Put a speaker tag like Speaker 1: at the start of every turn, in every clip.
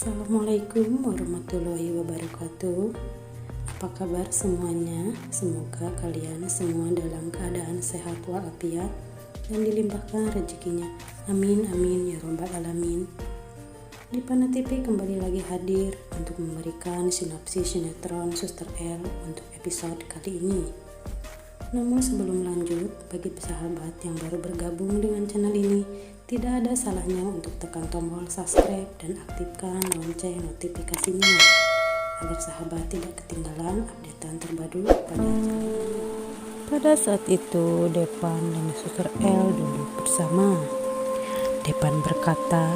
Speaker 1: Assalamualaikum warahmatullahi wabarakatuh. Apa kabar semuanya? Semoga kalian semua dalam keadaan sehat walafiat dan dilimpahkan rezekinya. Amin amin ya robbal alamin. Dipana TV kembali lagi hadir untuk memberikan sinopsis sinetron Suster L untuk episode kali ini. Namun sebelum lanjut, bagi sahabat yang baru bergabung dengan channel ini, tidak ada salahnya untuk tekan tombol subscribe dan aktifkan lonceng notifikasinya agar sahabat tidak ketinggalan updatean terbaru pada channel ini. Pada saat itu, Depan dan Suster L duduk bersama. Depan berkata,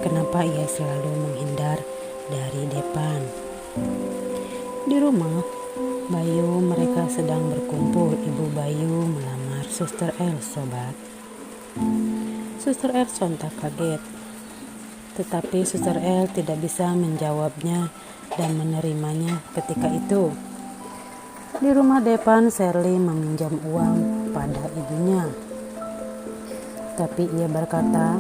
Speaker 1: kenapa ia selalu menghindar dari Depan. Di rumah Bayu mereka sedang berkumpul. Ibu Bayu melamar Suster L, sobat. Suster L sontak kaget, tetapi Suster L tidak bisa menjawabnya dan menerimanya ketika itu. Di rumah Depan, Sherly meminjam uang pada ibunya, tapi ia berkata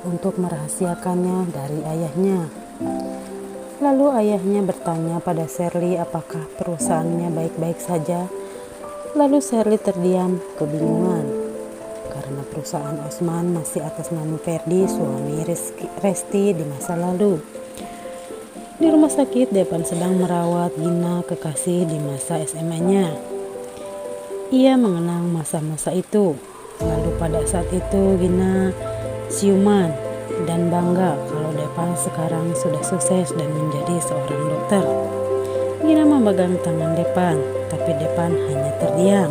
Speaker 1: untuk merahasiakannya dari ayahnya. Lalu ayahnya bertanya pada Sherly apakah perusahaannya baik-baik saja. Lalu Sherly terdiam kebingungan karena perusahaan Osman masih atas nama Ferdi, suami Resti di masa lalu. Di rumah sakit, Depan sedang merawat Gina, kekasih di masa SMA-nya. Ia mengenang masa-masa itu. Lalu pada saat itu Gina siuman dan bangga kalau Depan sekarang sudah sukses dan menjadi seorang dokter. Gina memegang tangan Depan, tapi Depan hanya terdiam.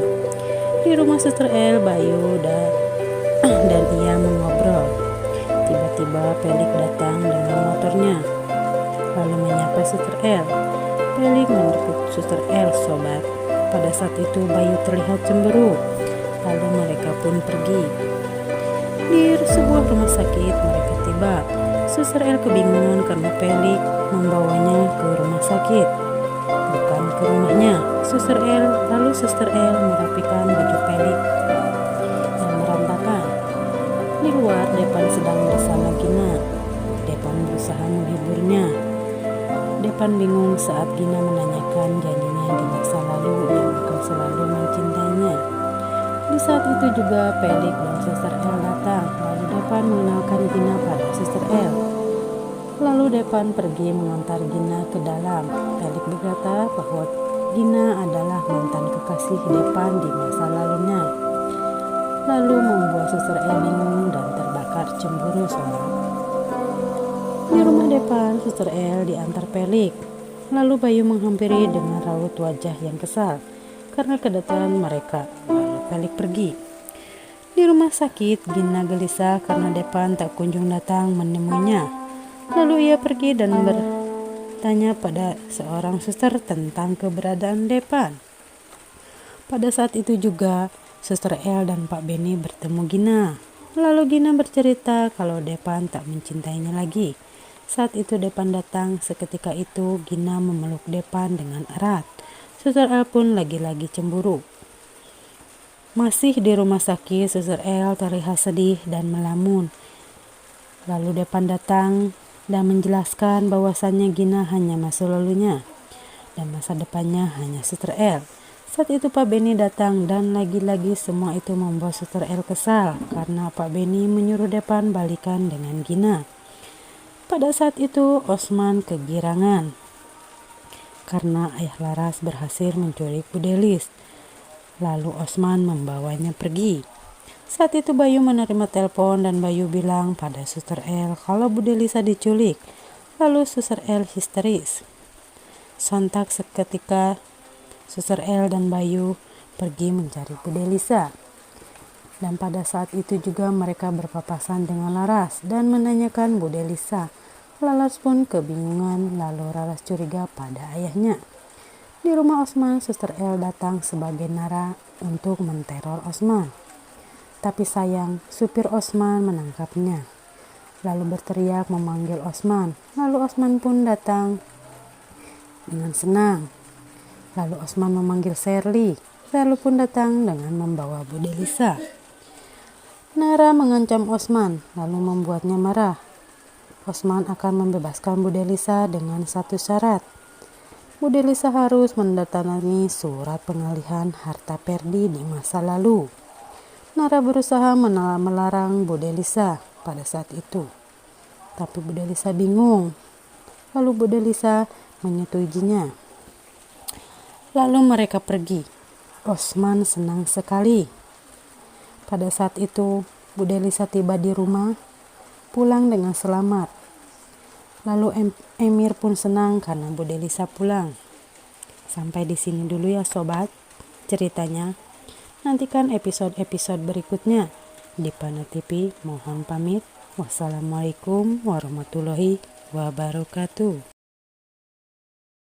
Speaker 1: Di rumah Suster L, Bayu dan ia mengobrol. Tiba-tiba Pelik datang dengan motornya, lalu menyapa Suster L. Pelik menepuk Suster L, sobat. Pada saat itu Bayu terlihat cemburu, lalu mereka pun pergi. Di sebuah rumah sakit mereka tiba. Suster L kebingungan karena Pelik membawanya ke rumah sakit, bukan ke rumahnya. Lalu Suster L merapikan baju Pelik yang berantakan. Di luar, Depan sedang bersama Gina. Depan berusaha menghiburnya. Depan bingung saat Gina menanyakan janjinya di masa lalu yang akan selalu mencintainya. Di saat itu juga Pelik dan Suster L datang. Lalu Depan mengenalkan Gina pada Suster L. Lalu Depan pergi mengantar Gina ke dalam. Pelik berkata bahwa Gina adalah mantan kekasih Depan di masa lalunya. Lalu membuat Suster L bingung dan terbakar cemburu, sobat. Di rumah Depan, Suster L diantar Pelik. Lalu Bayu menghampiri dengan raut wajah yang kesal karena kedatangan mereka. Lalu Pelik pergi. Di rumah sakit, Gina gelisah karena Depan tak kunjung datang menemuinya. Lalu ia pergi dan bertanya pada seorang suster tentang keberadaan Depan. Pada saat itu juga Suster L dan Pak Beni bertemu Gina. Lalu Gina bercerita kalau Depan tak mencintainya lagi. Saat itu Depan datang. Seketika itu Gina memeluk Depan dengan erat. Suster L pun lagi-lagi cemburu. Masih di rumah sakit, Suster L terlihat sedih dan melamun. Lalu Depan datang dan menjelaskan bahwasannya Gina hanya masa lalunya dan masa depannya hanya Suster L. Saat itu Pak Beni datang dan lagi-lagi semua itu membuat Suster L kesal karena Pak Beni menyuruh Depan balikan dengan Gina. Pada saat itu Osman kegirangan karena ayah Laras berhasil menculik Bu Delis. Lalu Osman membawanya pergi. Saat itu Bayu menerima telepon dan Bayu bilang pada Suster L kalau Bu Delisa diculik. Lalu Suster L histeris. Sontak seketika Suster L dan Bayu pergi mencari Bu Delisa. Dan pada saat itu juga mereka berpapasan dengan Laras dan menanyakan Bu Delisa. Laras pun kebingungan, lalu Laras curiga pada ayahnya. Di rumah Osman, Suster L datang sebagai Nara untuk menteror Osman. Tapi sayang, supir Osman menangkapnya. Lalu berteriak memanggil Osman. Lalu Osman pun datang dengan senang. Lalu Osman memanggil Sherly. Sherly pun datang dengan membawa Bu Delisa. Nara mengancam Osman, lalu membuatnya marah. Osman akan membebaskan Bu Delisa dengan satu syarat. Bu Delisa harus menandatangani surat pengalihan harta Perdi di masa lalu. Nara berusaha melarang Bu Delisa pada saat itu. Tapi Bu Delisa bingung. Lalu Bu Delisa menyetujuinya. Lalu mereka pergi. Osman senang sekali. Pada saat itu, Bu Delisa tiba di rumah, pulang dengan selamat. Lalu Emir pun senang karena Bu Delisa pulang. Sampai di sini dulu ya sobat ceritanya. Nantikan episode-episode berikutnya. Dipana TV mohon pamit. Wassalamualaikum warahmatullahi wabarakatuh.